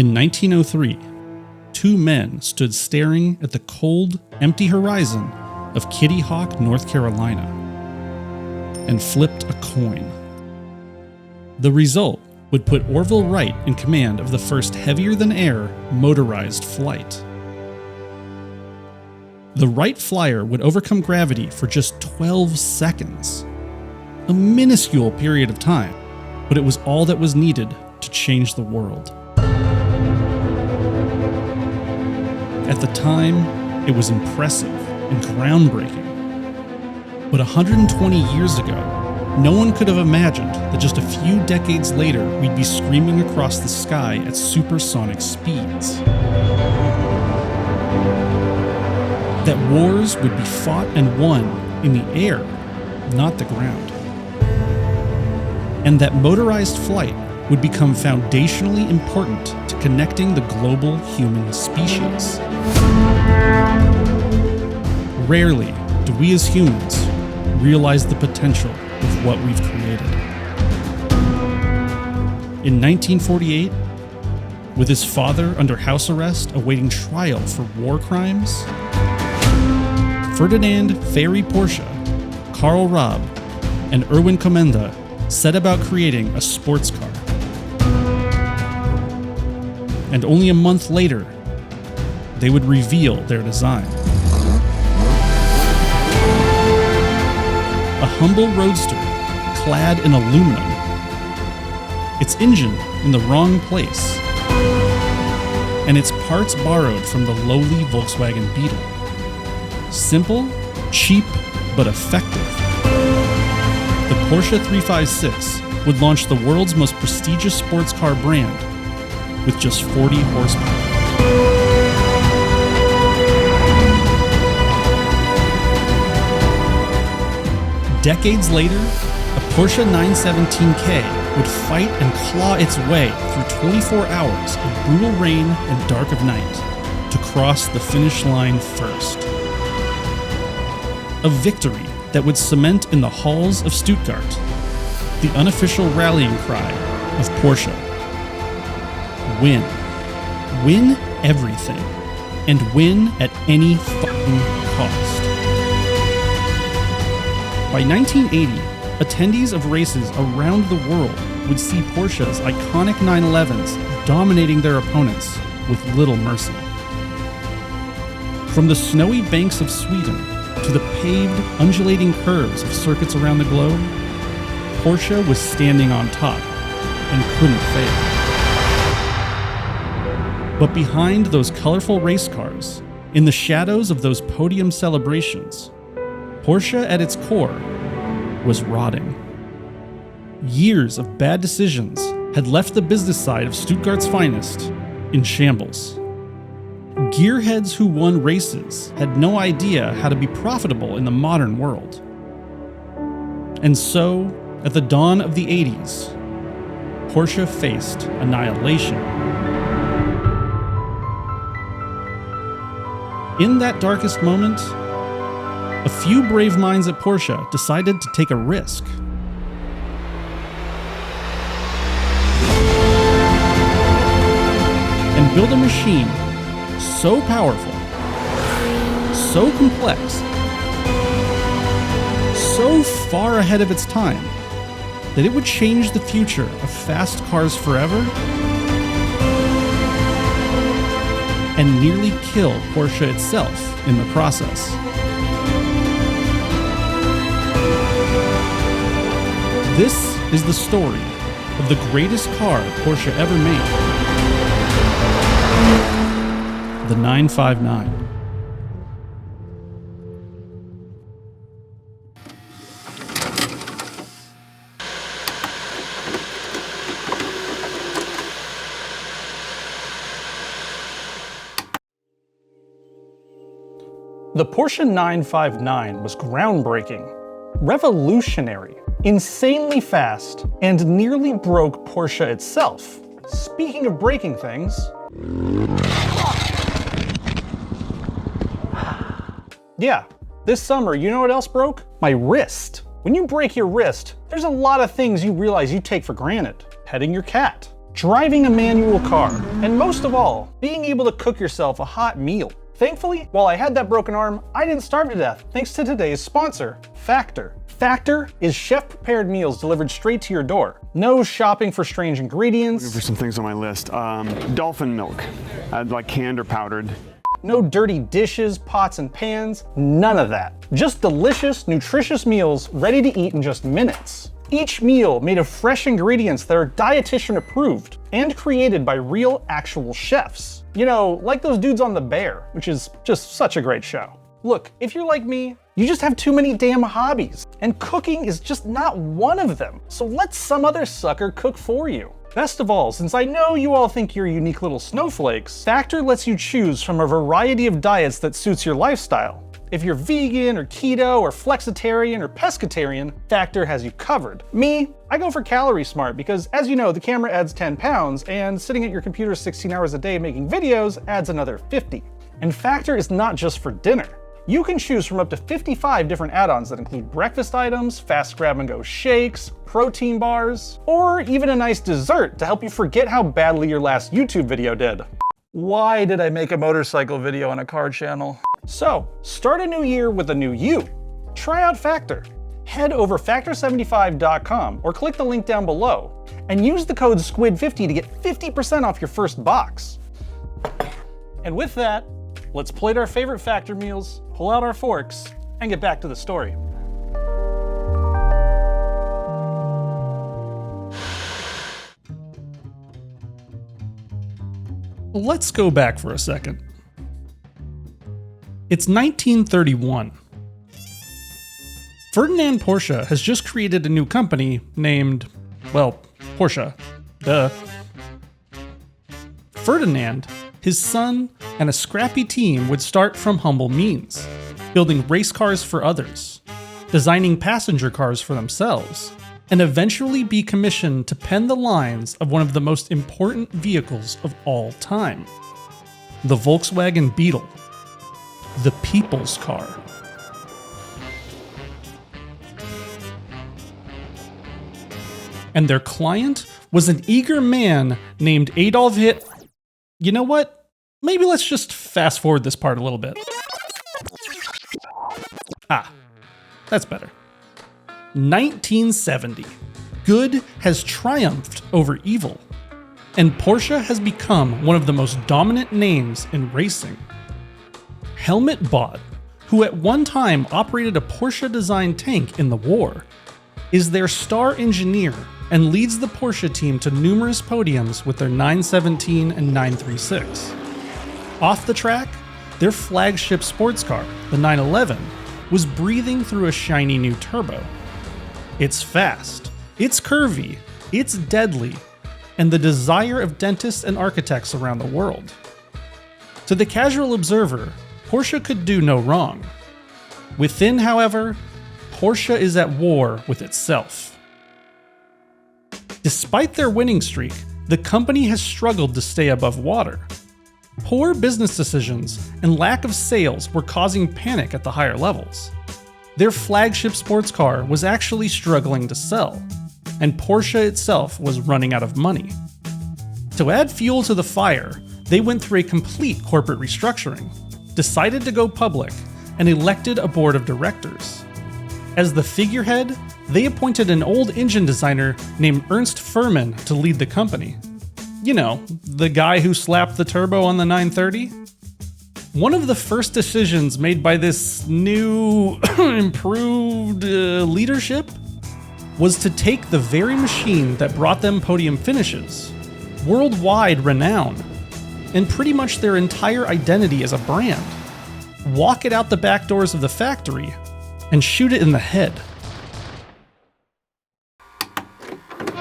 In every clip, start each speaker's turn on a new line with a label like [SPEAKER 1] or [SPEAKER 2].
[SPEAKER 1] In 1903, two men stood staring at the cold, empty horizon of Kitty Hawk, North Carolina, and flipped a coin. The result would put Orville Wright in command of the first heavier-than-air motorized flight. The Wright Flyer would overcome gravity for just 12 seconds, a minuscule period of time, but it was all that was needed to change the world. At the time, it was impressive and groundbreaking. But 120 years ago, no one could have imagined that just a few decades later we'd be screaming across the sky at supersonic speeds. That wars would be fought and won in the air, not the ground. And that motorized flight would become foundationally important to connecting the global human species. Rarely do we as humans realize the potential of what we've created. In 1948, with his father under house arrest awaiting trial for war crimes, Ferdinand Ferry Porsche, Karl Raab, and Erwin Komenda set about creating a sports car. And only a month later, they would reveal their design. A humble roadster clad in aluminum, its engine in the wrong place, and its parts borrowed from the lowly Volkswagen Beetle. Simple, cheap, but effective. The Porsche 356 would launch the world's most prestigious sports car brand with just 40 horsepower. Decades later, a Porsche 917K would fight and claw its way through 24 hours of brutal rain and dark of night to cross the finish line first. A victory that would cement in the halls of Stuttgart the unofficial rallying cry of Porsche. Win. Win everything. And win at any fucking cost. By 1980, attendees of races around the world would see Porsche's iconic 911s dominating their opponents with little mercy. From the snowy banks of Sweden to the paved, undulating curves of circuits around the globe, Porsche was standing on top and couldn't fail. But behind those colorful race cars, in the shadows of those podium celebrations, Porsche at its core was rotting. Years of bad decisions had left the business side of Stuttgart's finest in shambles. Gearheads who won races had no idea how to be profitable in the modern world. And so, at the dawn of the 80s, Porsche faced annihilation. In that darkest moment, a few brave minds at Porsche decided to take a risk. And build a machine so powerful, so complex, so far ahead of its time, that it would change the future of fast cars forever and nearly kill Porsche itself in the process. This is the story of the greatest car Porsche ever made, the 959. The Porsche 959 was groundbreaking, revolutionary, insanely fast, and nearly broke Porsche itself. Speaking of breaking things, yeah, this summer, you know what else broke? My wrist. When you break your wrist, there's a lot of things you realize you take for granted. Petting your cat,
[SPEAKER 2] driving a manual car, and most of all, being able to cook yourself a hot meal. Thankfully, while I had that broken arm, I didn't starve to death thanks to today's sponsor, Factor. Factor is chef-prepared meals delivered straight to your door. No shopping for strange ingredients.
[SPEAKER 3] Looking for some things on my list. Dolphin milk, like canned or powdered.
[SPEAKER 2] No dirty dishes, pots and pans, none of that. Just delicious, nutritious meals ready to eat in just minutes. Each meal made of fresh ingredients that are dietitian approved and created by real, actual chefs. You know, like those dudes on The Bear, which is just such a great show. Look, if you're like me, you just have too many damn hobbies, and cooking is just not one of them. So let some other sucker cook for you. Best of all, since I know you all think you're unique little snowflakes, Factor lets you choose from a variety of diets that suits your lifestyle. If you're vegan or keto or flexitarian or pescatarian, Factor has you covered. Me, I go for Calorie Smart because, as you know, the camera adds 10 pounds and sitting at your computer 16 hours a day making videos adds another 50. And Factor is not just for dinner. You can choose from up to 55 different add-ons that include breakfast items, fast grab-and-go shakes, protein bars, or even a nice dessert to help you forget how badly your last YouTube video did. Why did I make a motorcycle video on a car channel? So, start a new year with a new you. Try out Factor. Head over factor75.com or click the link down below and use the code SQUID50 to get 50% off your first box. And with that, let's plate our favorite Factor meals, pull out our forks, and get back to the story.
[SPEAKER 1] Let's go back for a second. It's 1931. Ferdinand Porsche has just created a new company named, well, Porsche. Duh. Ferdinand, his son, and a scrappy team would start from humble means, building race cars for others, designing passenger cars for themselves, and eventually be commissioned to pen the lines of one of the most important vehicles of all time, the Volkswagen Beetle, the people's car. And their client was an eager man named Adolf Hitler. You know what? Maybe let's just fast forward this part a little bit. That's better. 1970. Good has triumphed over evil, and Porsche has become one of the most dominant names in racing. Helmut Bott, who at one time operated a Porsche-designed tank in the war, is their star engineer and leads the Porsche team to numerous podiums with their 917 and 936. Off the track, their flagship sports car, the 911, was breathing through a shiny new turbo. It's fast, it's curvy, it's deadly, and the desire of dentists and architects around the world. To the casual observer, Porsche could do no wrong. Within, however, Porsche is at war with itself. Despite their winning streak, the company has struggled to stay above water. Poor business decisions and lack of sales were causing panic at the higher levels. Their flagship sports car was actually struggling to sell, and Porsche itself was running out of money. To add fuel to the fire, they went through a complete corporate restructuring, decided to go public, and elected a board of directors. As the figurehead, they appointed an old engine designer named Ernst Fuhrmann to lead the company. You know, the guy who slapped the turbo on the 930? One of the first decisions made by this new, improved leadership was to take the very machine that brought them podium finishes, worldwide renown, and pretty much their entire identity as a brand, walk it out the back doors of the factory, and shoot it in the head.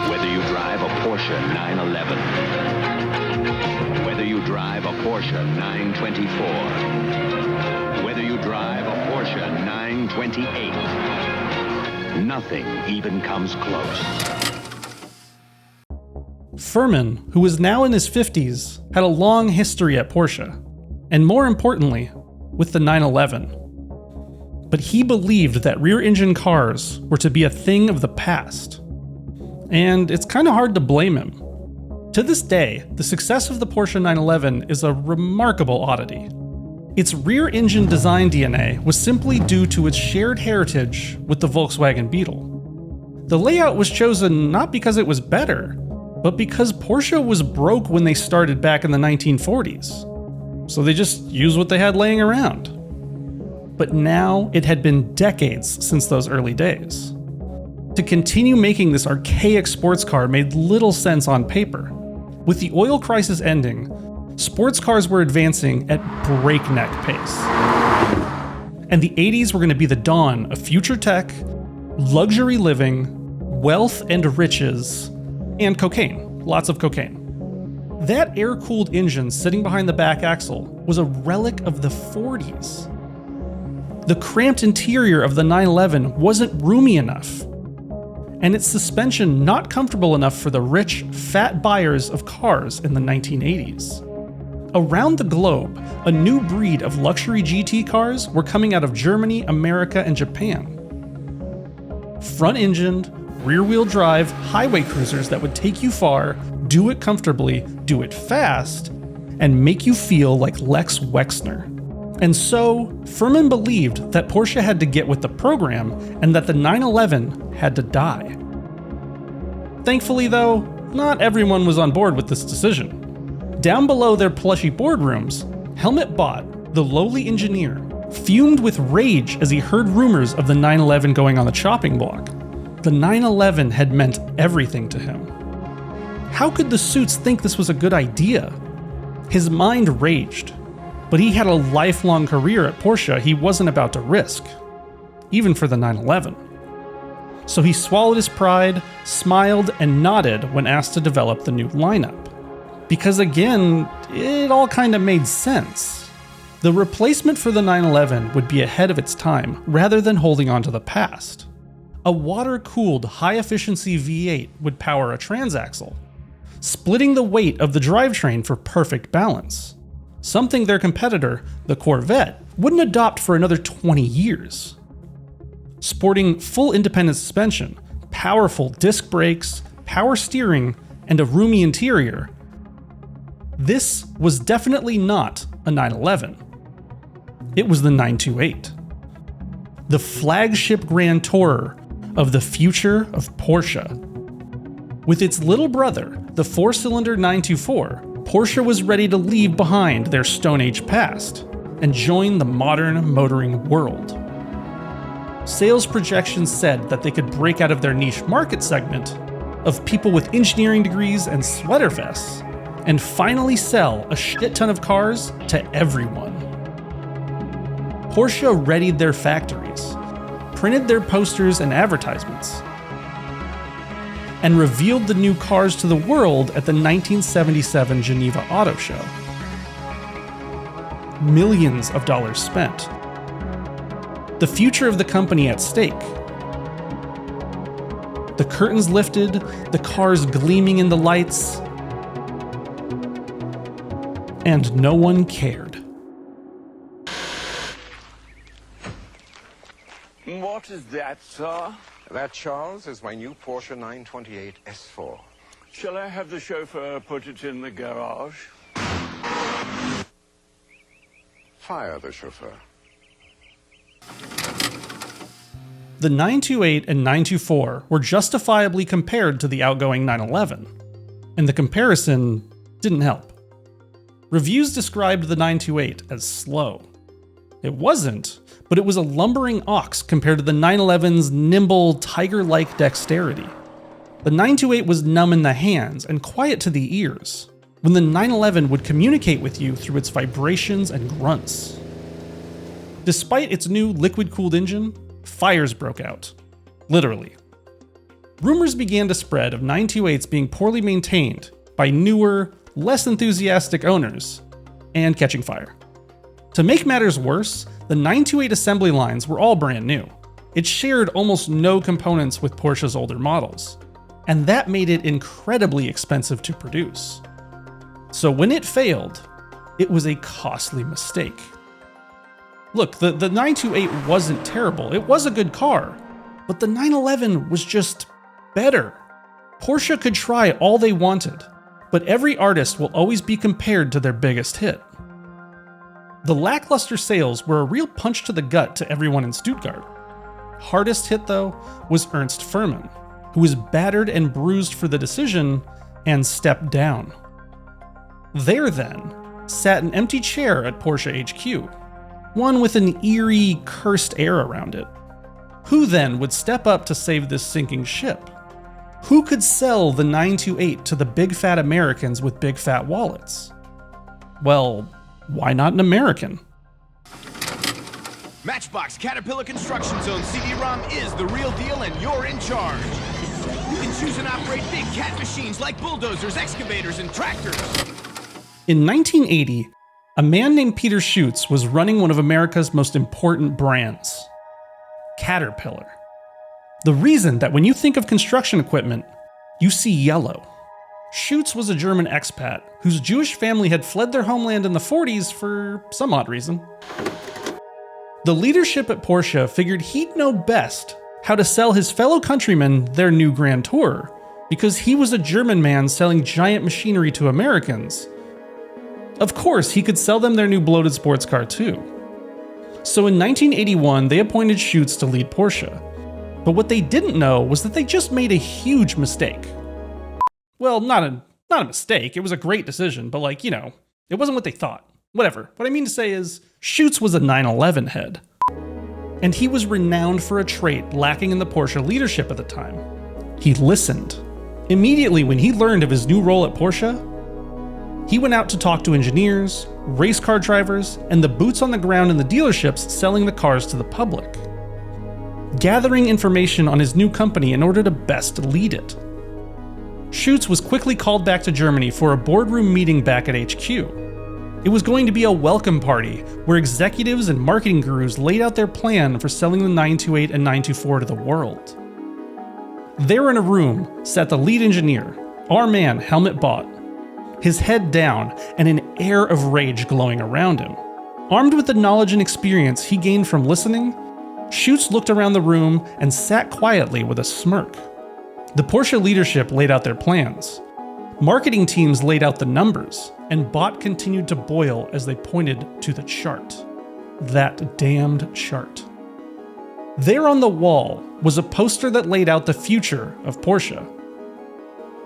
[SPEAKER 4] Whether you drive a Porsche 911, whether you drive a Porsche 924, whether you drive a Porsche 928, nothing even comes close.
[SPEAKER 1] Fuhrmann, who was now in his 50s, had a long history at Porsche, and more importantly, with the 911. But he believed that rear-engine cars were to be a thing of the past. And it's kind of hard to blame him. To this day, the success of the Porsche 911 is a remarkable oddity. Its rear-engine design DNA was simply due to its shared heritage with the Volkswagen Beetle. The layout was chosen not because it was better, but because Porsche was broke when they started back in the 1940s. So they just used what they had laying around. But now it had been decades since those early days. To continue making this archaic sports car made little sense on paper. With the oil crisis ending, sports cars were advancing at breakneck pace. And the 80s were going to be the dawn of future tech, luxury living, wealth and riches, and cocaine. Lots of cocaine. That air-cooled engine sitting behind the back axle was a relic of the 40s. The cramped interior of the 911 wasn't roomy enough, and its suspension not comfortable enough for the rich, fat buyers of cars in the 1980s. Around the globe, a new breed of luxury GT cars were coming out of Germany, America, and Japan. Front-engined, rear-wheel drive highway cruisers that would take you far, do it comfortably, do it fast, and make you feel like Lex Wexner. And so, Furman believed that Porsche had to get with the program and that the 911 had to die. Thankfully though, not everyone was on board with this decision. Down below their plushy boardrooms, Helmut Bott, the lowly engineer, fumed with rage as he heard rumors of the 911 going on the chopping block. The 911 had meant everything to him. How could the suits think this was a good idea? His mind raged, but he had a lifelong career at Porsche he wasn't about to risk, even for the 911. So he swallowed his pride, smiled, and nodded when asked to develop the new lineup. Because again, it all kind of made sense. The replacement for the 911 would be ahead of its time rather than holding on to the past. A water-cooled, high-efficiency V8 would power a transaxle, splitting the weight of the drivetrain for perfect balance, something their competitor, the Corvette, wouldn't adopt for another 20 years. Sporting full independent suspension, powerful disc brakes, power steering, and a roomy interior, this was definitely not a 911. It was the 928. The flagship Grand Tourer of the future of Porsche. With its little brother, the four-cylinder 924, Porsche was ready to leave behind their Stone Age past and join the modern motoring world. Sales projections said that they could break out of their niche market segment of people with engineering degrees and sweater vests and finally sell a shit ton of cars to everyone. Porsche readied their factories, printed their posters and advertisements, and revealed the new cars to the world at the 1977 Geneva Auto Show. Millions of dollars spent. The future of the company at stake. The curtains lifted, the cars gleaming in the lights, and no one cared.
[SPEAKER 5] What is that, sir?
[SPEAKER 6] That, Charles, is my new Porsche 928 S4.
[SPEAKER 5] Shall I have the chauffeur put it in the garage?
[SPEAKER 6] Fire the chauffeur.
[SPEAKER 1] The 928 and 924 were justifiably compared to the outgoing 911, and the comparison didn't help. Reviews described the 928 as slow. It wasn't, but it was a lumbering ox compared to the 911's nimble, tiger-like dexterity. The 928 was numb in the hands and quiet to the ears, when the 911 would communicate with you through its vibrations and grunts. Despite its new liquid-cooled engine, fires broke out. Literally. Rumors began to spread of 928s being poorly maintained by newer, less enthusiastic owners, and catching fire. To make matters worse, the 928 assembly lines were all brand new. It shared almost no components with Porsche's older models, and that made it incredibly expensive to produce. So when it failed, it was a costly mistake. Look, the 928 wasn't terrible, it was a good car, but the 911 was just better. Porsche could try all they wanted, but every artist will always be compared to their biggest hit. The lackluster sales were a real punch to the gut to everyone in Sttugart. Hardest hit, though, was Ernst Furman, who was battered and bruised for the decision and stepped down. There, then, sat an empty chair at Porsche HQ, one with an eerie, cursed air around it. Who then would step up to save this sinking ship? Who could sell the 928 to the big fat Americans with big fat wallets? Well, why not an American?
[SPEAKER 7] Matchbox Caterpillar Construction Zone CD-ROM is the real deal and you're in charge. You can choose and operate big cat machines like bulldozers, excavators, and tractors.
[SPEAKER 1] In 1980, a man named Peter Schutz was running one of America's most important brands, Caterpillar. The reason that when you think of construction equipment, you see yellow. Schutz was a German expat whose Jewish family had fled their homeland in the 40s for some odd reason. The leadership at Porsche figured he'd know best how to sell his fellow countrymen their new Grand Tourer, because he was a German man selling giant machinery to Americans. Of course, he could sell them their new bloated sports car too. So in 1981, they appointed Schutz to lead Porsche. But what they didn't know was that they just made a huge mistake. Well, not a mistake, it was a great decision, but it wasn't what they thought. Whatever, what I mean to say is, Schutz was a 911 head. And he was renowned for a trait lacking in the Porsche leadership at the time. He listened. Immediately when he learned of his new role at Porsche, he went out to talk to engineers, race car drivers, and the boots on the ground in the dealerships selling the cars to the public, gathering information on his new company in order to best lead it. Schutz was quickly called back to Germany for a boardroom meeting back at HQ. It was going to be a welcome party where executives and marketing gurus laid out their plan for selling the 928 and 924 to the world. There in a room sat the lead engineer, our man Helmut Bott, his head down and an air of rage glowing around him. Armed with the knowledge and experience he gained from listening, Schutz looked around the room and sat quietly with a smirk. The Porsche leadership laid out their plans. Marketing teams laid out the numbers, and Bott continued to boil as they pointed to the chart. That damned chart. There on the wall was a poster that laid out the future of Porsche.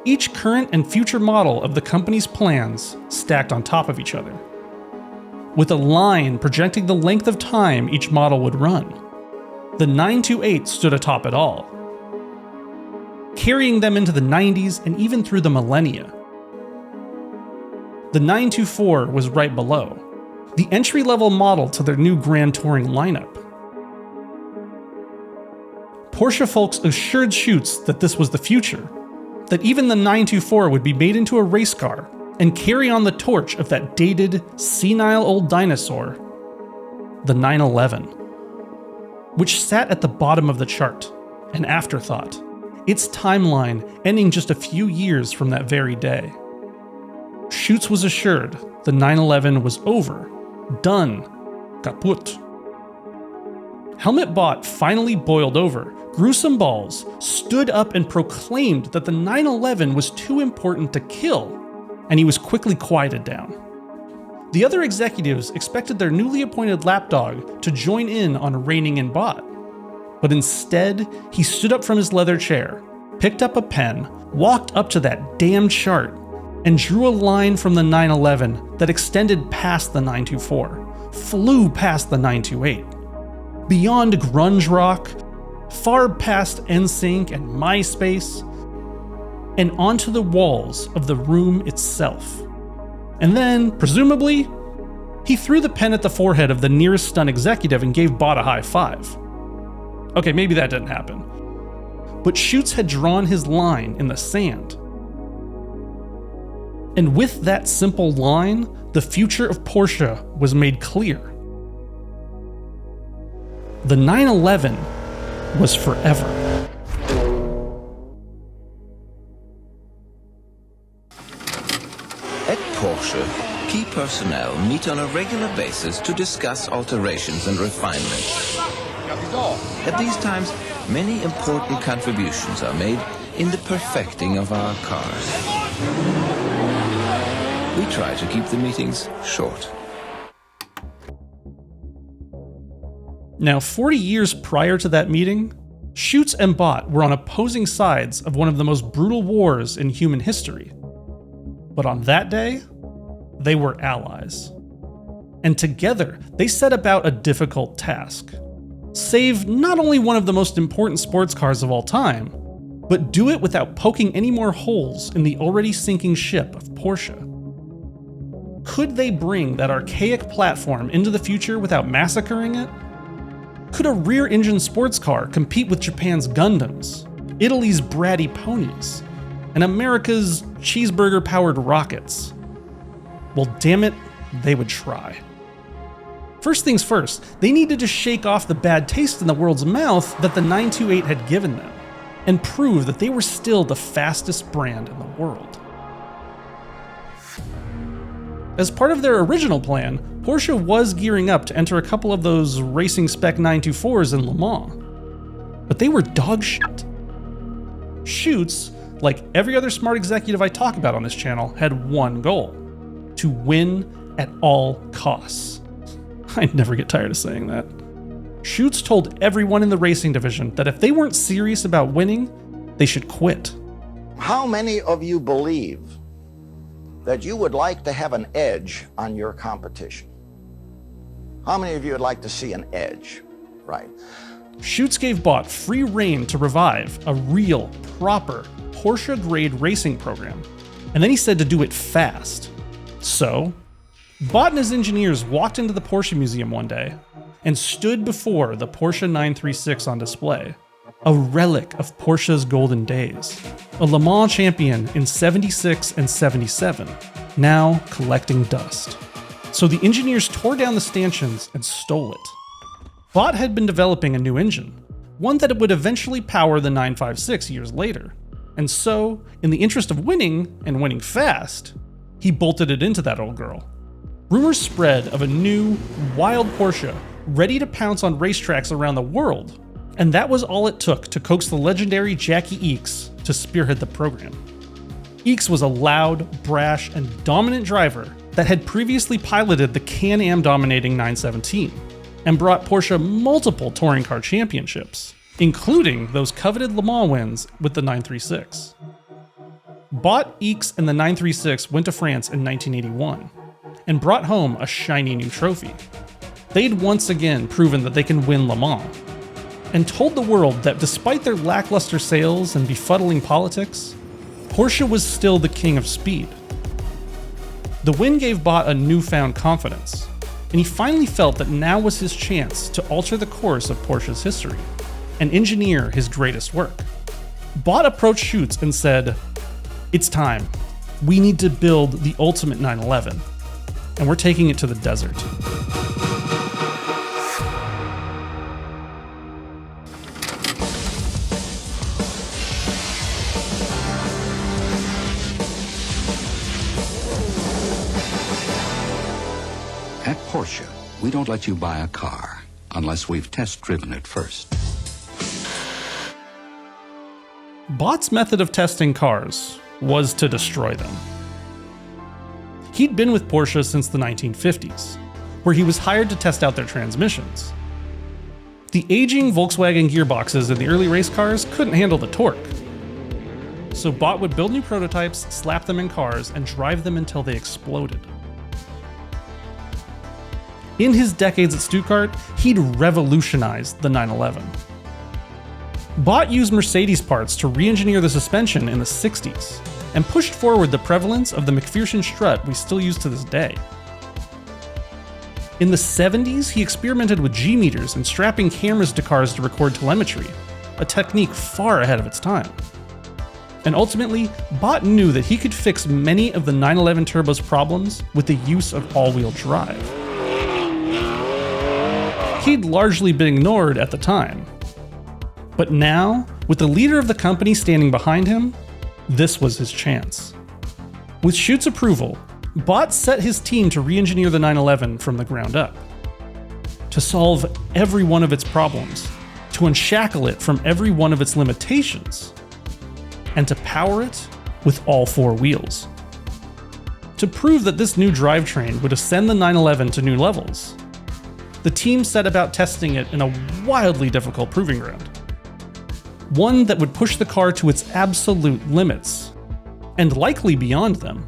[SPEAKER 1] Each current and future model of the company's plans stacked on top of each other, with a line projecting the length of time each model would run. The 928 stood atop it all, carrying them into the 90s and even through the millennia. The 924 was right below, the entry-level model to their new Grand Touring lineup. Porsche folks assured Schutz that this was the future, that even the 924 would be made into a race car and carry on the torch of that dated, senile old dinosaur, the 911, which sat at the bottom of the chart, an afterthought, its timeline ending just a few years from that very day. Schutz was assured the 911 was over, done, kaput. Helmut Bott finally boiled over, grew some balls, stood up and proclaimed that the 911 was too important to kill, and he was quickly quieted down. The other executives expected their newly appointed lapdog to join in on reining in Bott, but instead he stood up from his leather chair, picked up a pen, walked up to that damn chart, and drew a line from the 911 that extended past the 924, flew past the 928, beyond grunge rock, far past NSYNC and MySpace, and onto the walls of the room itself. And then, presumably, he threw the pen at the forehead of the nearest stunt executive and gave Bott a high five. Okay, maybe that didn't happen. But Schutz had drawn his line in the sand. And with that simple line, the future of Porsche was made clear. The 911 was forever.
[SPEAKER 8] At Porsche, key personnel meet on a regular basis to discuss alterations and refinements. At these times, many important contributions are made in the perfecting of our cars. try to keep the meetings short.
[SPEAKER 1] Now, 40 years prior to that meeting, Schutz and Bott were on opposing sides of one of the most brutal wars in human history. But on that day, they were allies. And together, they set about a difficult task. Save not only one of the most important sports cars of all time, but do it without poking any more holes in the already sinking ship of Porsche. Could they bring that archaic platform into the future without massacring it? Could a rear-engine sports car compete with Japan's Gundams, Italy's bratty ponies, and America's cheeseburger-powered rockets? Well, damn it, they would try. First things first, they needed to shake off the bad taste in the world's mouth that the 928 had given them, and prove that they were still the fastest brand in the world. As part of their original plan, Porsche was gearing up to enter a couple of those racing spec 924s in Le Mans. But they were dog shit. Schutz, like every other smart executive I talk about on this channel, had one goal: to win at all costs. I never get tired of saying that. Schutz told everyone in the racing division that if they weren't serious about winning, they should quit.
[SPEAKER 9] How many of you believe that you would like to have an edge on your competition? How many of you would like to see an edge? Right.
[SPEAKER 1] Schutz gave Bott free rein to revive a real, proper, Porsche-grade racing program, and then he said to do it fast. So, Bott and his engineers walked into the Porsche Museum one day and stood before the Porsche 936 on display, a relic of Porsche's golden days, a Le Mans champion in 76 and 77, now collecting dust. So the engineers tore down the stanchions and stole it. Bott had been developing a new engine, one that would eventually power the 956 years later, and so, in the interest of winning, and winning fast, he bolted it into that old girl. Rumors spread of a new, wild Porsche ready to pounce on racetracks around the world, and that was all it took to coax the legendary Jackie Ickx to spearhead the program. Ickx was a loud, brash, and dominant driver that had previously piloted the Can-Am dominating 917, and brought Porsche multiple touring car championships, including those coveted Le Mans wins with the 936. Bott, Ickx, and the 936 went to France in 1981, and brought home a shiny new trophy. They'd once again proven that they can win Le Mans, and told the world that despite their lackluster sales and befuddling politics, Porsche was still the king of speed. The win gave Bott a newfound confidence, and he finally felt that now was his chance to alter the course of Porsche's history and engineer his greatest work. Bott approached Schutz and said, "It's time. We need to build the ultimate 911, and we're taking it to the desert."
[SPEAKER 10] At Porsche, we don't let you buy a car unless we've test-driven it first.
[SPEAKER 1] Bott's method of testing cars was to destroy them. He'd been with Porsche since the 1950s, where he was hired to test out their transmissions. The aging Volkswagen gearboxes in the early race cars couldn't handle the torque. So Bott would build new prototypes, slap them in cars, and drive them until they exploded. In his decades at Sttugart, he'd revolutionized the 911. Bott used Mercedes parts to re-engineer the suspension in the 60s, and pushed forward the prevalence of the McPherson strut we still use to this day. In the 70s, he experimented with G-meters and strapping cameras to cars to record telemetry, a technique far ahead of its time. And ultimately, Bott knew that he could fix many of the 911 Turbo's problems with the use of all-wheel drive. He'd largely been ignored at the time. But now, with the leader of the company standing behind him, this was his chance. With Schutz's approval, Bott set his team to re-engineer the 911 from the ground up. To solve every one of its problems, to unshackle it from every one of its limitations, and to power it with all four wheels. To prove that this new drivetrain would ascend the 911 to new levels, the team set about testing it in a wildly difficult proving ground. One that would push the car to its absolute limits, and likely beyond them.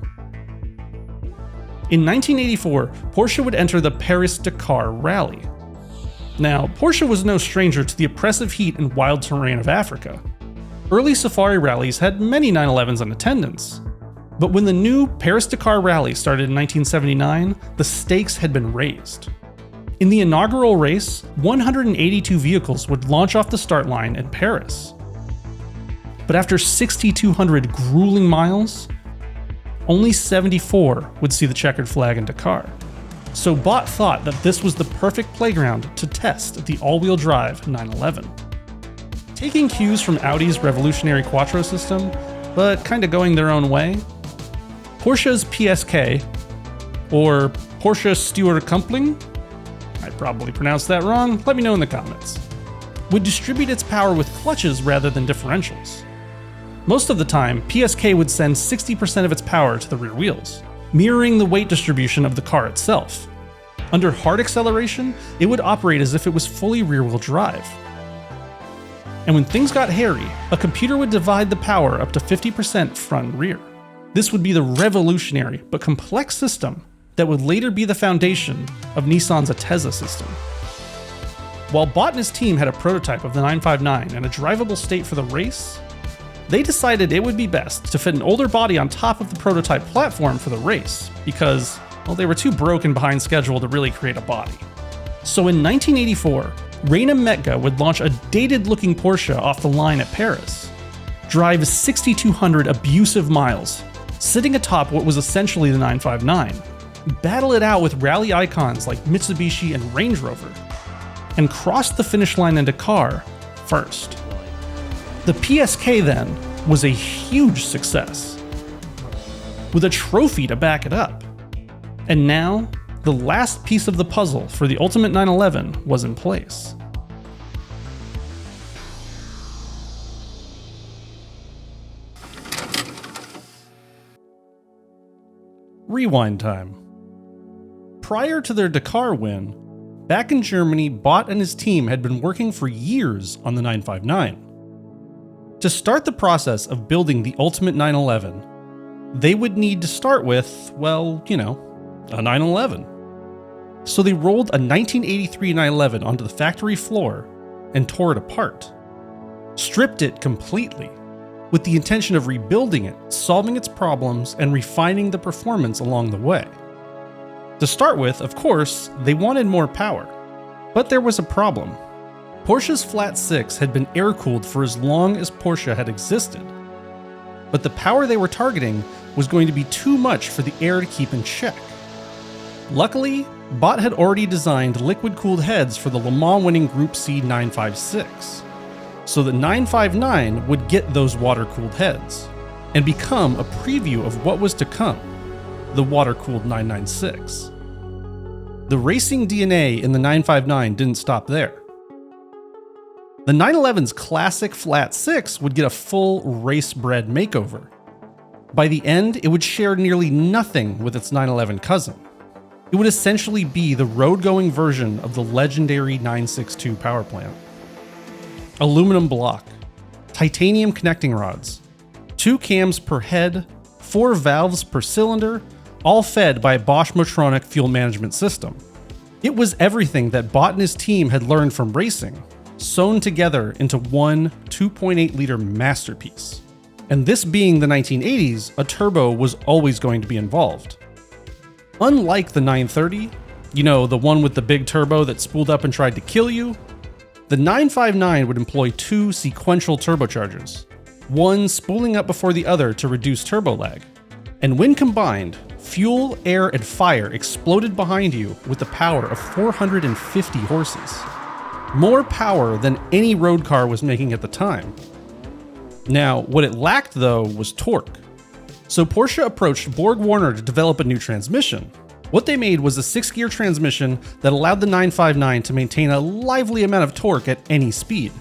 [SPEAKER 1] In 1984, Porsche would enter the Paris-Dakar Rally. Now, Porsche was no stranger to the oppressive heat and wild terrain of Africa. Early safari rallies had many 911s in attendance, but when the new Paris-Dakar Rally started in 1979, the stakes had been raised. In the inaugural race, 182 vehicles would launch off the start line in Paris. But after 6,200 grueling miles, only 74 would see the checkered flag in Dakar. So Brat thought that this was the perfect playground to test the all-wheel drive 911. Taking cues from Audi's revolutionary Quattro system, but kinda going their own way, Porsche's PSK, or Porsche Steuer Coupling, I probably pronounced that wrong, let me know in the comments, would distribute its power with clutches rather than differentials. Most of the time, PSK would send 60% of its power to the rear wheels, mirroring the weight distribution of the car itself. Under hard acceleration, it would operate as if it was fully rear-wheel drive. And when things got hairy, a computer would divide the power up to 50% front and rear. This would be the revolutionary but complex system that would later be the foundation of Nissan's Atezza system. While Brat and his team had a prototype of the 959 in a drivable state for the race, they decided it would be best to fit an older body on top of the prototype platform for the race because, well, they were too broken behind schedule to really create a body. So in 1984, Reina Metga would launch a dated-looking Porsche off the line at Paris, drive 6,200 abusive miles, sitting atop what was essentially the 959, battle it out with rally icons like Mitsubishi and Range Rover, and cross the finish line in Dakar first. The PSK then was a huge success, with a trophy to back it up. And now, the last piece of the puzzle for the ultimate 911 was in place. Rewind time. Prior to their Dakar win, back in Germany, Brat and his team had been working for years on the 959. To start the process of building the ultimate 911, they would need to start with, well, you know, a 911. So they rolled a 1983 911 onto the factory floor and tore it apart. Stripped it completely, with the intention of rebuilding it, solving its problems, and refining the performance along the way. To start with, of course, they wanted more power. But there was a problem. Porsche's Flat 6 had been air-cooled for as long as Porsche had existed. But the power they were targeting was going to be too much for the air to keep in check. Luckily, Brat had already designed liquid-cooled heads for the Le Mans winning Group C 956, so the 959 would get those water-cooled heads, and become a preview of what was to come, the water-cooled 996. The racing DNA in the 959 didn't stop there. The 911's classic Flat 6 would get a full race-bred makeover. By the end, it would share nearly nothing with its 911 cousin. It would essentially be the road-going version of the legendary 962 power plant. Aluminum block, titanium connecting rods, 2 cams per head, 4 valves per cylinder, all fed by a Bosch Motronic fuel management system. It was everything that Brat and his team had learned from racing, sewn together into one 2.8-liter masterpiece. And this being the 1980s, a turbo was always going to be involved. Unlike the 930, you know, the one with the big turbo that spooled up and tried to kill you, the 959 would employ 2 sequential turbochargers, one spooling up before the other to reduce turbo lag. And when combined, fuel, air, and fire exploded behind you with the power of 450 horses. More power than any road car was making at the time. Now, what it lacked though was torque. So Porsche approached Borg Warner to develop a new transmission. What they made was a 6-gear transmission that allowed the 959 to maintain a lively amount of torque at any speed,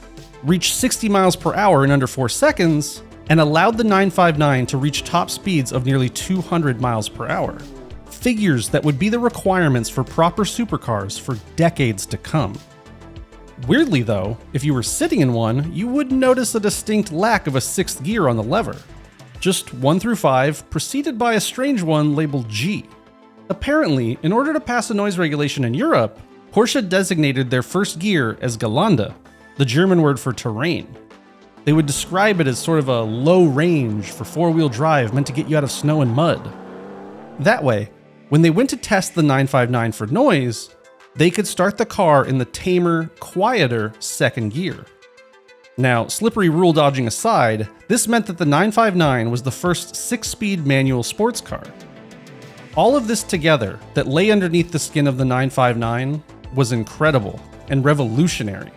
[SPEAKER 1] reach 60 miles per hour in under 4 seconds, and allowed the 959 to reach top speeds of nearly 200 miles per hour. Figures that would be the requirements for proper supercars for decades to come. Weirdly though, if you were sitting in one, you would notice a distinct lack of a sixth gear on the lever. Just 1 through 5, preceded by a strange one labeled G. Apparently, in order to pass a noise regulation in Europe, Porsche designated their first gear as Gelände, the German word for terrain. They would describe it as sort of a low range for four-wheel drive meant to get you out of snow and mud. That way, when they went to test the 959 for noise, they could start the car in the tamer, quieter second gear. Now, slippery rule dodging aside, this meant that the 959 was the first 6-speed manual sports car. All of this together that lay underneath the skin of the 959 was incredible and revolutionary.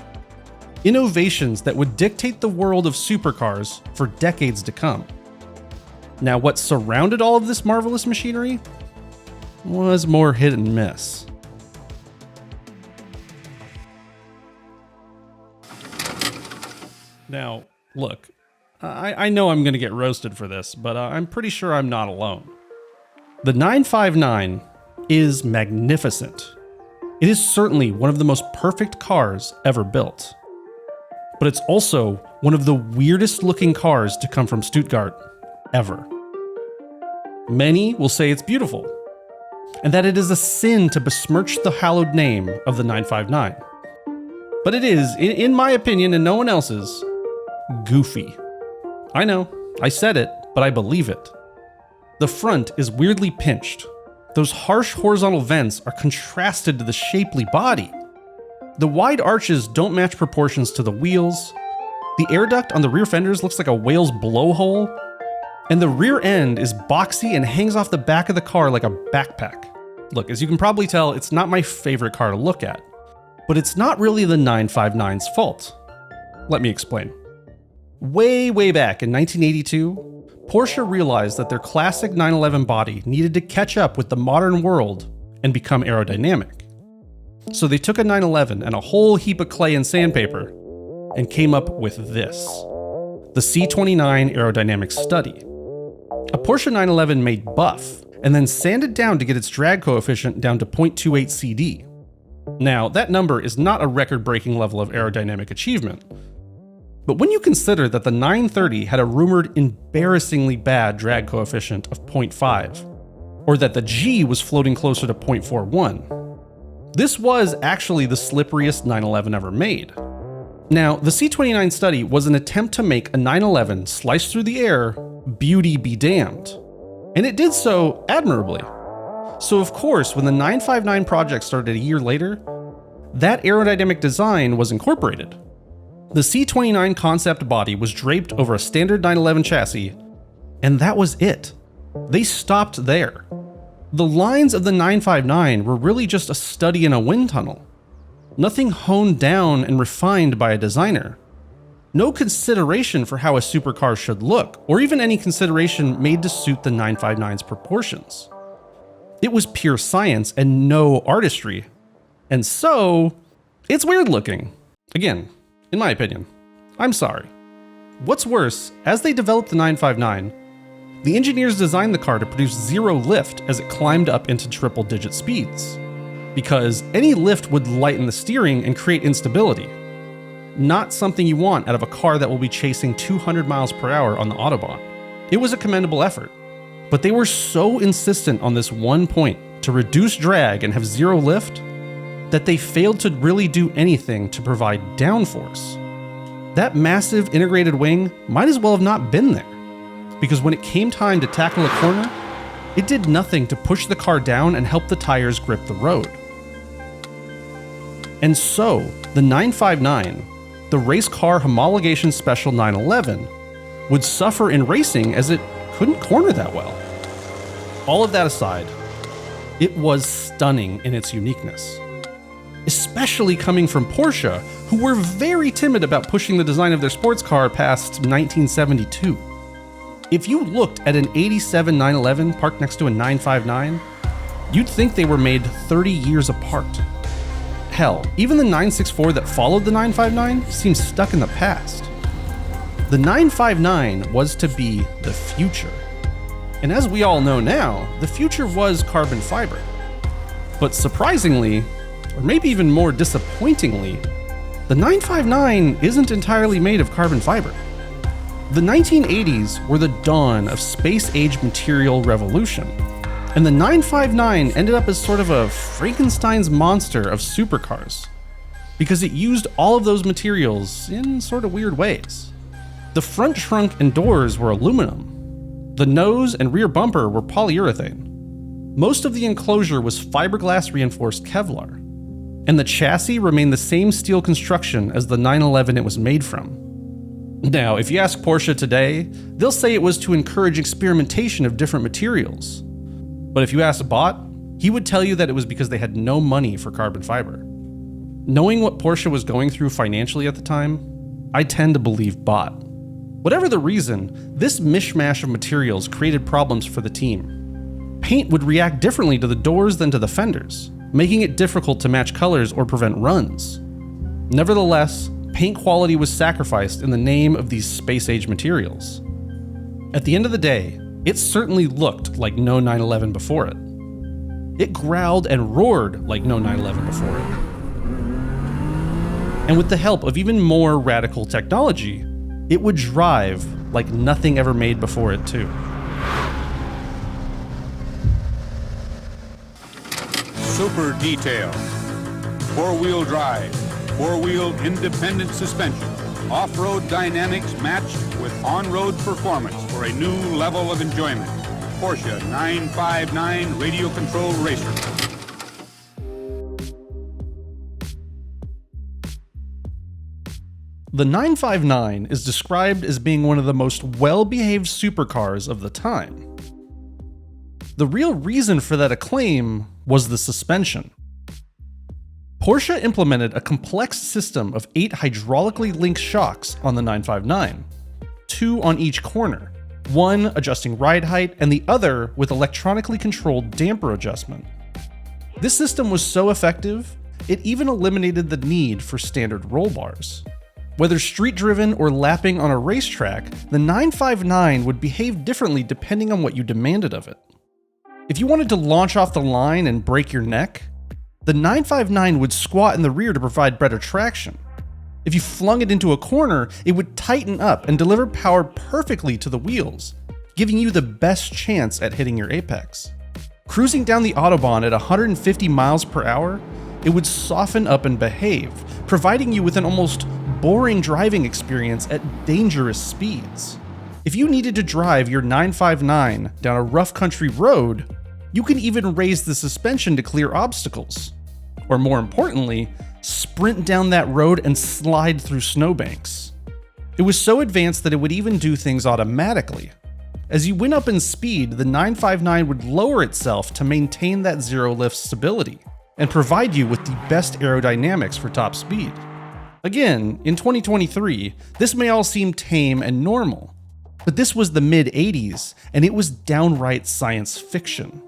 [SPEAKER 1] Innovations that would dictate the world of supercars for decades to come. Now, what surrounded all of this marvelous machinery was more hit and miss. Now, look, I know I'm going to get roasted for this, but I'm pretty sure I'm not alone. The 959 is magnificent. It is certainly one of the most perfect cars ever built. But it's also one of the weirdest looking cars to come from Sttugart ever. Many will say it's beautiful, and that it is a sin to besmirch the hallowed name of the 959. But it is, in my opinion and no one else's, goofy. I know, I said it, but I believe it. The front is weirdly pinched. Those harsh horizontal vents are contrasted to the shapely body. The wide arches don't match proportions to the wheels. The air duct on the rear fenders looks like a whale's blowhole. And the rear end is boxy and hangs off the back of the car like a backpack. Look, as you can probably tell, it's not my favorite car to look at. But it's not really the 959's fault. Let me explain. Way back in 1982, Porsche realized that their classic 911 body needed to catch up with the modern world and become aerodynamic. So they took a 911 and a whole heap of clay and sandpaper and came up with this, the C29 aerodynamic study. A Porsche 911 made buff and then sanded down to get its drag coefficient down to 0.28 CD. Now, that number is not a record-breaking level of aerodynamic achievement, but when you consider that the 930 had a rumored embarrassingly bad drag coefficient of 0.5, or that the G was floating closer to 0.41, this was actually the slipperiest 911 ever made. Now, the C29 study was an attempt to make a 911 slice through the air, beauty be damned, and it did so admirably. So of course, when the 959 project started a year later, that aerodynamic design was incorporated. The C29 concept body was draped over a standard 911 chassis, and that was it. They stopped there. The lines of the 959 were really just a study in a wind tunnel. Nothing honed down and refined by a designer. No consideration for how a supercar should look, or even any consideration made to suit the 959's proportions. It was pure science and no artistry. And so, it's weird looking. Again, in my opinion. I'm sorry. What's worse, as they developed the 959, the engineers designed the car to produce zero lift as it climbed up into triple-digit speeds, because any lift would lighten the steering and create instability. Not something you want out of a car that will be chasing 200 miles per hour on the Autobahn. It was a commendable effort, but they were so insistent on this one point, to reduce drag and have zero lift, that they failed to really do anything to provide downforce. That massive integrated wing might as well have not been there, because when it came time to tackle a corner, it did nothing to push the car down and help the tires grip the road. And so, the 959, the race car homologation special 911, would suffer in racing as it couldn't corner that well. All of that aside, it was stunning in its uniqueness. Especially coming from Porsche, who were very timid about pushing the design of their sports car past 1972. If you looked at an 87 911 parked next to a 959, you'd think they were made 30 years apart. Hell, even the 964 that followed the 959 seems stuck in the past. The 959 was to be the future. And as we all know now, the future was carbon fiber. But surprisingly, or maybe even more disappointingly, the 959 isn't entirely made of carbon fiber. The 1980s were the dawn of space-age material revolution, and the 959 ended up as sort of a Frankenstein's monster of supercars, because it used all of those materials in sort of weird ways. The front trunk and doors were aluminum. The nose and rear bumper were polyurethane. Most of the enclosure was fiberglass reinforced Kevlar, and the chassis remained the same steel construction as the 911 it was made from. Now, if you ask Porsche today, they'll say it was to encourage experimentation of different materials. But if you ask Brat, he would tell you that it was because they had no money for carbon fiber. Knowing what Porsche was going through financially at the time, I tend to believe Brat. Whatever the reason, this mishmash of materials created problems for the team. Paint would react differently to the doors than to the fenders, making it difficult to match colors or prevent runs. Nevertheless, paint quality was sacrificed in the name of these space-age materials. At the end of the day, it certainly looked like no 911 before it. It growled and roared like no 911 before it. And with the help of even more radical technology, it would drive like nothing ever made before it too.
[SPEAKER 11] Super detail. 4-wheel drive. 4-wheel independent suspension. Off-road dynamics matched with on-road performance for a new level of enjoyment. Porsche 959 radio control racer.
[SPEAKER 1] The 959 is described as being one of the most well-behaved supercars of the time. The real reason for that acclaim was the suspension. Porsche implemented a complex system of 8 hydraulically linked shocks on the 959, 2 on each corner, one adjusting ride height and the other with electronically controlled damper adjustment. This system was so effective, it even eliminated the need for standard roll bars. Whether street-driven or lapping on a racetrack, the 959 would behave differently depending on what you demanded of it. If you wanted to launch off the line and break your neck, the 959 would squat in the rear to provide better traction. If you flung it into a corner, it would tighten up and deliver power perfectly to the wheels, giving you the best chance at hitting your apex. Cruising down the Autobahn at 150 miles per hour, it would soften up and behave, providing you with an almost boring driving experience at dangerous speeds. If you needed to drive your 959 down a rough country road, you can even raise the suspension to clear obstacles. Or more importantly, sprint down that road and slide through snowbanks. It was so advanced that it would even do things automatically. As you went up in speed, the 959 would lower itself to maintain that zero lift stability and provide you with the best aerodynamics for top speed. Again, in 2023, this may all seem tame and normal, but this was the mid-80s, and it was downright science fiction.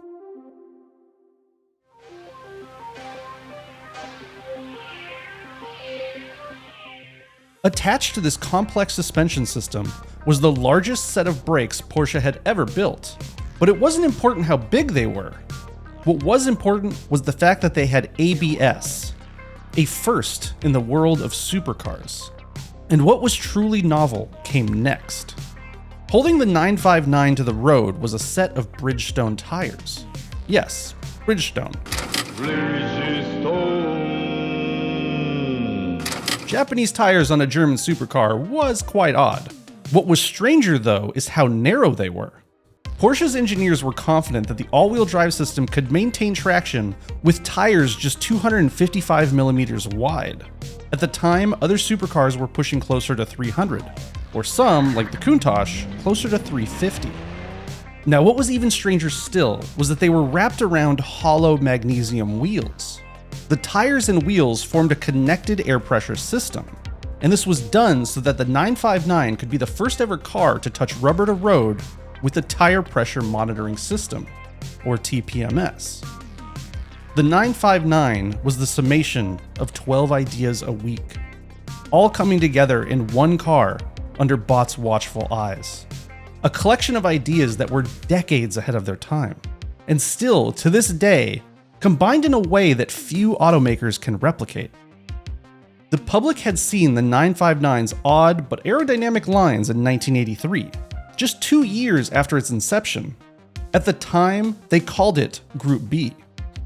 [SPEAKER 1] Attached to this complex suspension system was the largest set of brakes Porsche had ever built, but it wasn't important how big they were. What was important was the fact that they had ABS, a first in the world of supercars. And what was truly novel came next. Holding the 959 to the road was a set of Bridgestone tires. Yes, Bridgestone. Japanese tires on a German supercar was quite odd. What was stranger though is how narrow they were. Porsche's engineers were confident that the all-wheel drive system could maintain traction with tires just 255 millimeters wide. At the time, other supercars were pushing closer to 300, or some, like the Countach, closer to 350. Now, what was even stranger still was that they were wrapped around hollow magnesium wheels. The tires and wheels formed a connected air pressure system, and this was done so that the 959 could be the first ever car to touch rubber to road with a tire pressure monitoring system, or TPMS. The 959 was the summation of 12 ideas a week, all coming together in one car under Bot's watchful eyes. A collection of ideas that were decades ahead of their time, and still, to this day, combined in a way that few automakers can replicate. The public had seen the 959's odd but aerodynamic lines in 1983, just 2 years after its inception. At the time, they called it Group B,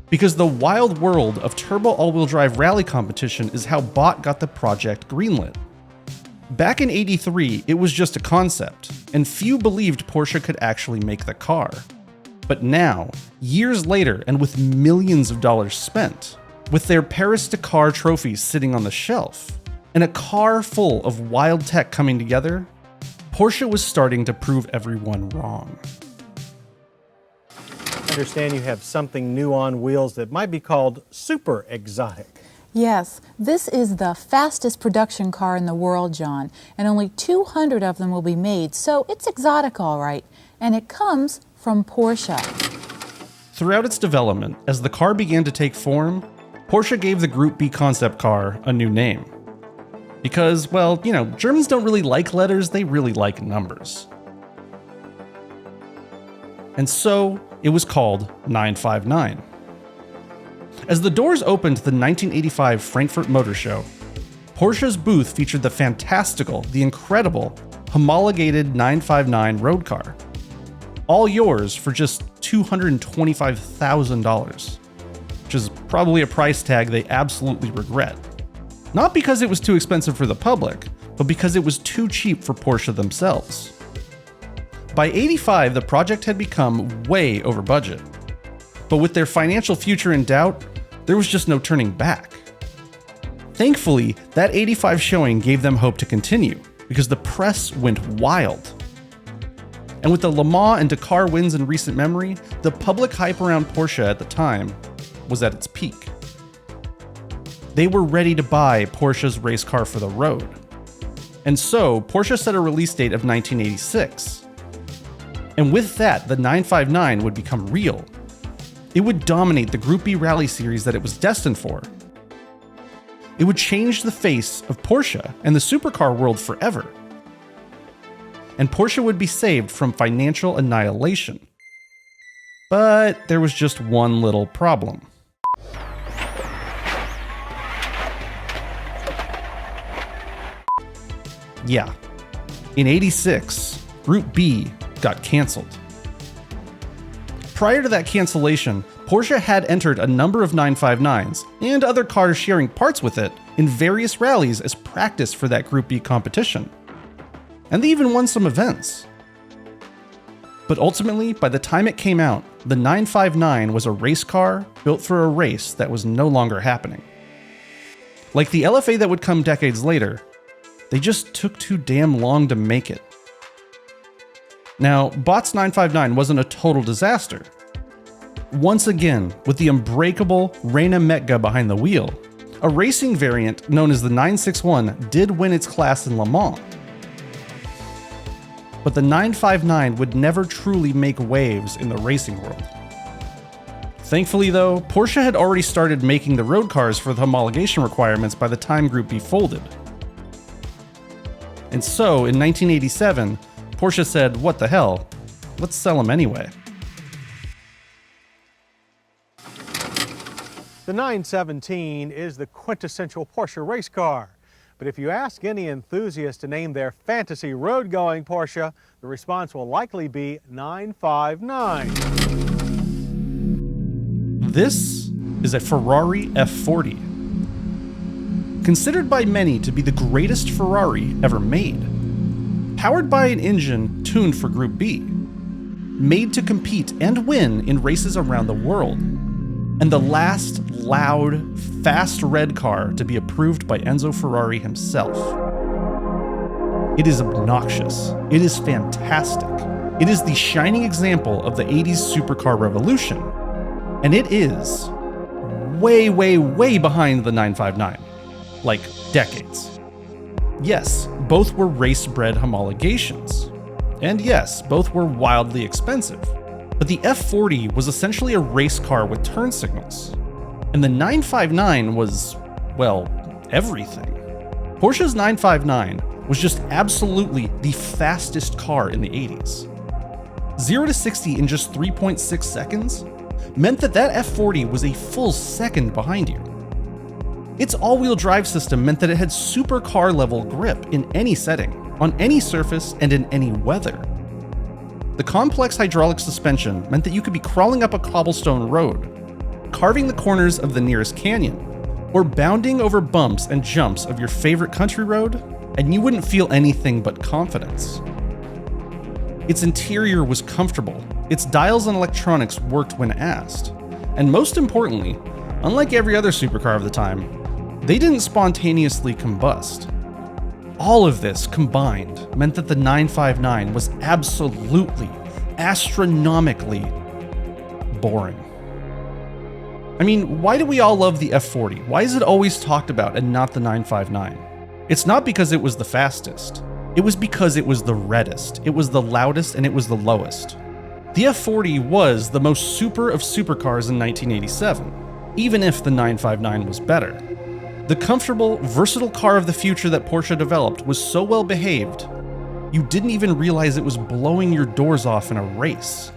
[SPEAKER 1] because the wild world of turbo all-wheel drive rally competition is how Bot got the project greenlit. Back in '83, it was just a concept, and few believed Porsche could actually make the car. But now, years later and with millions of dollars spent, with their Paris-Dakar trophies sitting on the shelf, and a car full of wild tech coming together, Porsche was starting to prove everyone wrong.
[SPEAKER 12] I understand you have something new on wheels that might be called super exotic.
[SPEAKER 13] Yes, this is the fastest production car in the world, John, and only 200 of them will be made, so it's exotic all right, and it comes from Porsche.
[SPEAKER 1] Throughout its development, as the car began to take form, Porsche gave the Group B concept car a new name. Because, well, you know, Germans don't really like letters, they really like numbers. And so, it was called 959. As the doors opened to the 1985 Frankfurt Motor Show, Porsche's booth featured the fantastical, the incredible, homologated 959 road car. All yours for just $225,000, which is probably a price tag they absolutely regret. Not because it was too expensive for the public, but because it was too cheap for Porsche themselves. By '85, the project had become way over budget. But with their financial future in doubt, there was just no turning back. Thankfully, that '85 showing gave them hope to continue, because the press went wild. And with the Le Mans and Dakar wins in recent memory, the public hype around Porsche at the time was at its peak. They were ready to buy Porsche's race car for the road. And so, Porsche set a release date of 1986. And with that, the 959 would become real. It would dominate the Group B rally series that it was destined for. It would change the face of Porsche and the supercar world forever. And Porsche would be saved from financial annihilation. But there was just one little problem. Yeah, in '86, Group B got cancelled. Prior to that cancellation, Porsche had entered a number of 959s and other cars sharing parts with it in various rallies as practice for that Group B competition. And they even won some events. But ultimately, by the time it came out, the 959 was a race car built for a race that was no longer happening. Like the LFA that would come decades later, they just took too damn long to make it. Now, Bot's 959 wasn't a total disaster. Once again, with the unbreakable Reina Metga behind the wheel, a racing variant known as the 961 did win its class in Le Mans. But the 959 would never truly make waves in the racing world. Thankfully though, Porsche had already started making the road cars for the homologation requirements by the time Group B folded. And so, in 1987, Porsche said, what the hell, let's sell them anyway.
[SPEAKER 12] The 917 is the quintessential Porsche race car. But if you ask any enthusiast to name their fantasy road-going Porsche, the response will likely be 959.
[SPEAKER 1] This is a Ferrari F40. Considered by many to be the greatest Ferrari ever made. Powered by an engine tuned for Group B. Made to compete and win in races around the world. And the last loud, fast red car to be approved by Enzo Ferrari himself. It is obnoxious. It is fantastic. It is the shining example of the '80s supercar revolution. And it is way, way, way behind the 959. Like decades. Yes, both were race-bred homologations. And yes, both were wildly expensive. But the F40 was essentially a race car with turn signals. And the 959 was, well, everything. Porsche's 959 was just absolutely the fastest car in the 80s. 0 to 60 in just 3.6 seconds meant that F40 was a full second behind you. Its all-wheel drive system meant that it had supercar level grip in any setting, on any surface, and in any weather. The complex hydraulic suspension meant that you could be crawling up a cobblestone road, carving the corners of the nearest canyon, or bounding over bumps and jumps of your favorite country road, and you wouldn't feel anything but confidence. Its interior was comfortable, its dials and electronics worked when asked, and most importantly, unlike every other supercar of the time, they didn't spontaneously combust. All of this combined meant that the 959 was absolutely, astronomically boring. I mean, why do we all love the F40? Why is it always talked about and not the 959? It's not because it was the fastest. It was because it was the reddest, it was the loudest, and it was the lowest. The F40 was the most super of supercars in 1987, even if the 959 was better. The comfortable, versatile car of the future that Porsche developed was so well behaved, you didn't even realize it was blowing your doors off in a race.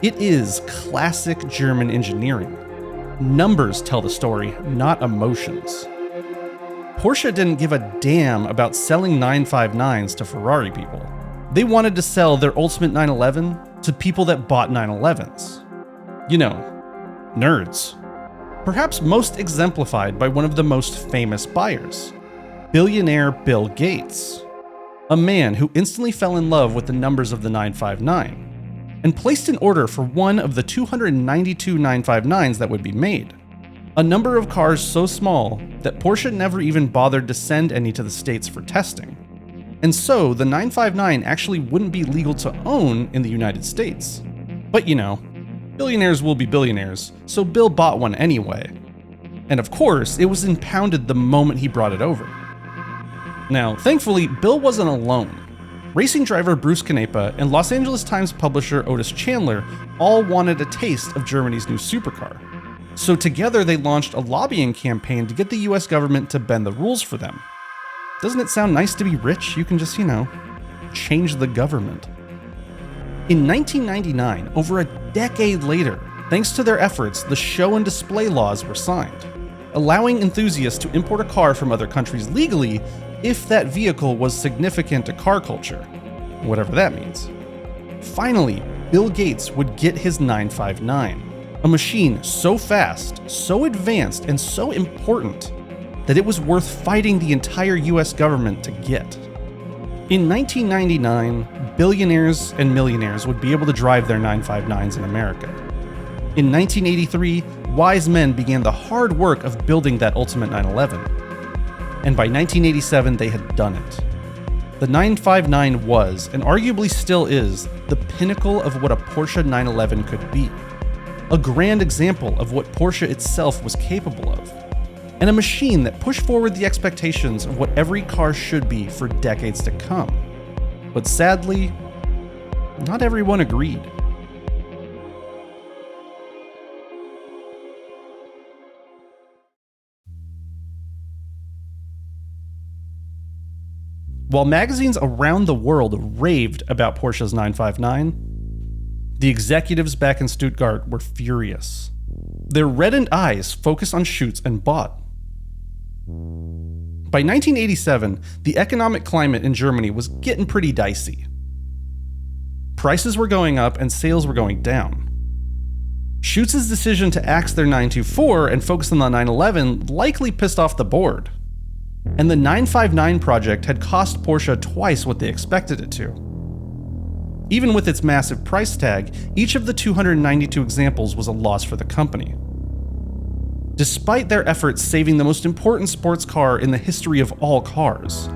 [SPEAKER 1] It is classic German engineering. Numbers tell the story, not emotions. Porsche didn't give a damn about selling 959s to Ferrari people. They wanted to sell their ultimate 911 to people that bought 911s. You know, nerds. Perhaps most exemplified by one of the most famous buyers, billionaire Bill Gates, a man who instantly fell in love with the numbers of the 959 and placed an order for one of the 292 959s that would be made, a number of cars so small that Porsche never even bothered to send any to the States for testing. And so the 959 actually wouldn't be legal to own in the United States. But you know, billionaires will be billionaires, so Bill bought one anyway. And of course, it was impounded the moment he brought it over. Now, thankfully, Bill wasn't alone. Racing driver Bruce Canepa and Los Angeles Times publisher Otis Chandler all wanted a taste of Germany's new supercar. So together they launched a lobbying campaign to get the US government to bend the rules for them. Doesn't it sound nice to be rich? You can just, change the government. In 1999, over a decade later, thanks to their efforts, the show and display laws were signed, allowing enthusiasts to import a car from other countries legally if that vehicle was significant to car culture, whatever that means. Finally, Bill Gates would get his 959, a machine so fast, so advanced, and so important that it was worth fighting the entire US government to get. In 1999, billionaires and millionaires would be able to drive their 959s in America. In 1983, wise men began the hard work of building that ultimate 911. And by 1987, they had done it. The 959 was, and arguably still is, the pinnacle of what a Porsche 911 could be. A grand example of what Porsche itself was capable of. And a machine that pushed forward the expectations of what every car should be for decades to come. But sadly, not everyone agreed. While magazines around the world raved about Porsche's 959, the executives back in Stuttgart were furious. Their reddened eyes focused on Schutz and Bott. By 1987, the economic climate in Germany was getting pretty dicey. Prices were going up and sales were going down. Schutz's decision to axe their 924 and focus on the 911 likely pissed off the board. And the 959 project had cost Porsche twice what they expected it to. Even with its massive price tag, each of the 292 examples was a loss for the company. Despite their efforts saving the most important sports car in the history of all cars,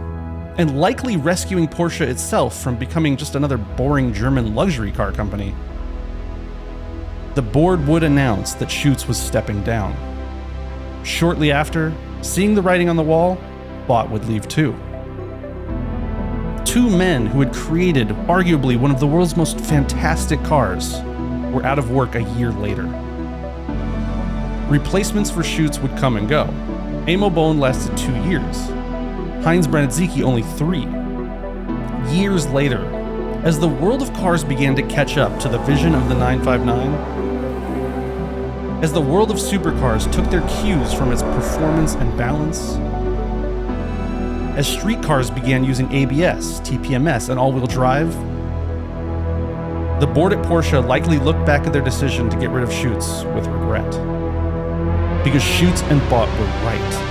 [SPEAKER 1] and likely rescuing Porsche itself from becoming just another boring German luxury car company, the board would announce that Schutz was stepping down. Shortly after, seeing the writing on the wall, Bott would leave too. Two men who had created arguably one of the world's most fantastic cars were out of work a year later. Replacements for Schutz would come and go. Amo Bone lasted 2 years. Heinz Branitzky only 3. Years later, as the world of cars began to catch up to the vision of the 959, as the world of supercars took their cues from its performance and balance, as street cars began using ABS, TPMS, and all-wheel drive, the board at Porsche likely looked back at their decision to get rid of Schutz with regret. Because Schutz and Brat were right.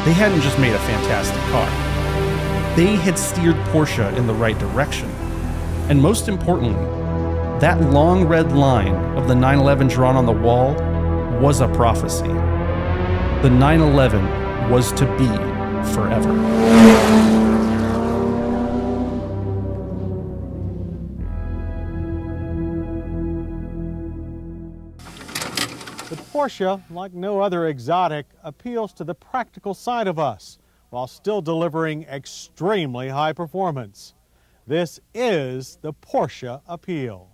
[SPEAKER 1] They hadn't just made a fantastic car. They had steered Porsche in the right direction. And most importantly, that long red line of the 911 drawn on the wall was a prophecy. The 911 was to be forever.
[SPEAKER 12] But Porsche, like no other exotic, appeals to the practical side of us while still delivering extremely high performance. This is the Porsche appeal.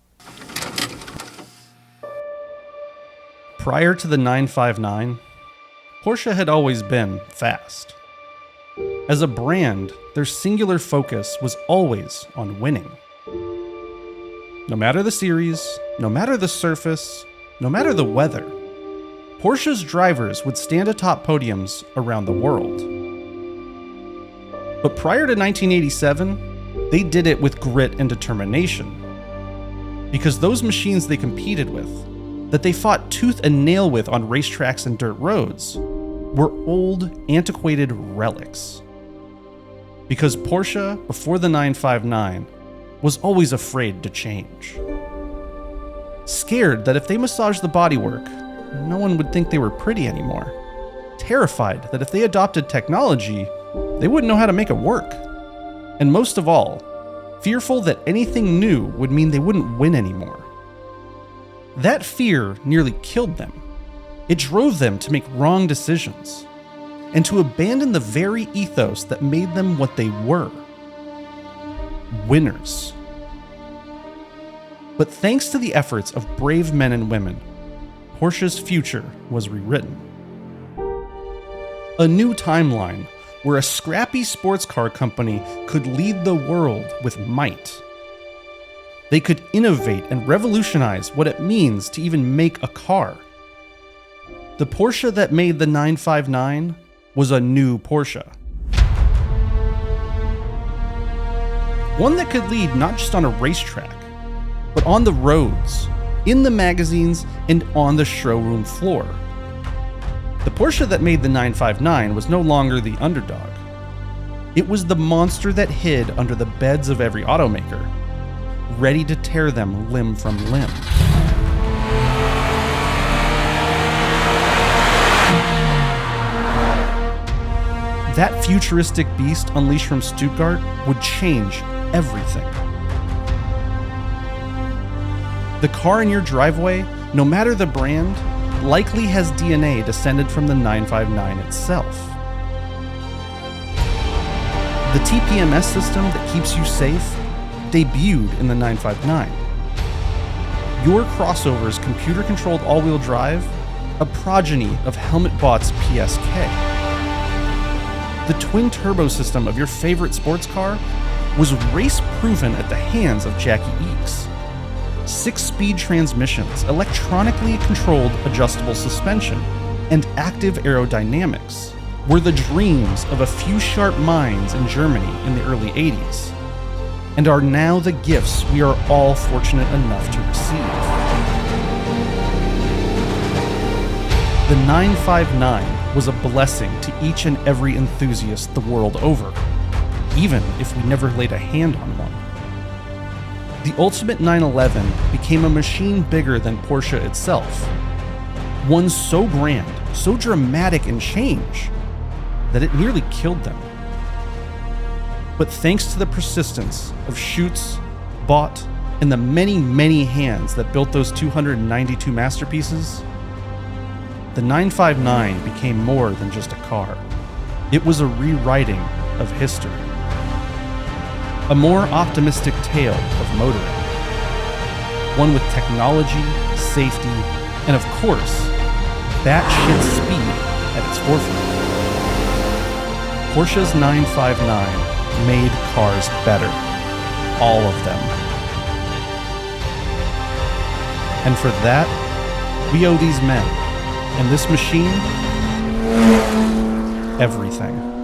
[SPEAKER 1] Prior to the 959, Porsche had always been fast. As a brand, their singular focus was always on winning. No matter the series, no matter the surface, no matter the weather, Porsche's drivers would stand atop podiums around the world. But prior to 1987, they did it with grit and determination. Because those machines they competed with, that they fought tooth and nail with on racetracks and dirt roads, were old, antiquated relics. Because Porsche, before the 959, was always afraid to change. Scared that if they massaged the bodywork, no one would think they were pretty anymore. Terrified that if they adopted technology, they wouldn't know how to make it work. And most of all, fearful that anything new would mean they wouldn't win anymore. That fear nearly killed them. It drove them to make wrong decisions and to abandon the very ethos that made them what they were. Winners. But thanks to the efforts of brave men and women, Porsche's future was rewritten. A new timeline where a scrappy sports car company could lead the world with might. They could innovate and revolutionize what it means to even make a car. The Porsche that made the 959 was a new Porsche. One that could lead not just on a racetrack, but on the roads, in the magazines, and on the showroom floor. The Porsche that made the 959 was no longer the underdog. It was the monster that hid under the beds of every automaker, ready to tear them limb from limb. That futuristic beast unleashed from Sttugart would change everything. The car in your driveway, no matter the brand, likely has DNA descended from the 959 itself. The TPMS system that keeps you safe debuted in the 959. Your crossover's computer-controlled all-wheel drive, a progeny of Helmut-Bott's PSK. The twin-turbo system of your favorite sports car was race-proven at the hands of Jackie Eakes. 6-speed transmissions, electronically controlled adjustable suspension, and active aerodynamics were the dreams of a few sharp minds in Germany in the early 80s, and are now the gifts we are all fortunate enough to receive. The 959 was a blessing to each and every enthusiast the world over, even if we never laid a hand on one. The ultimate 911 became a machine bigger than Porsche itself. One so grand, so dramatic in change, that it nearly killed them. But thanks to the persistence of Schutz, Brat, and the many, many hands that built those 292 masterpieces, the 959 became more than just a car. It was a rewriting of history. A more optimistic tale of motoring. One with technology, safety, and of course, batshit speed at its forefront. Porsche's 959 made cars better. All of them. And for that, we owe these men and this machine everything.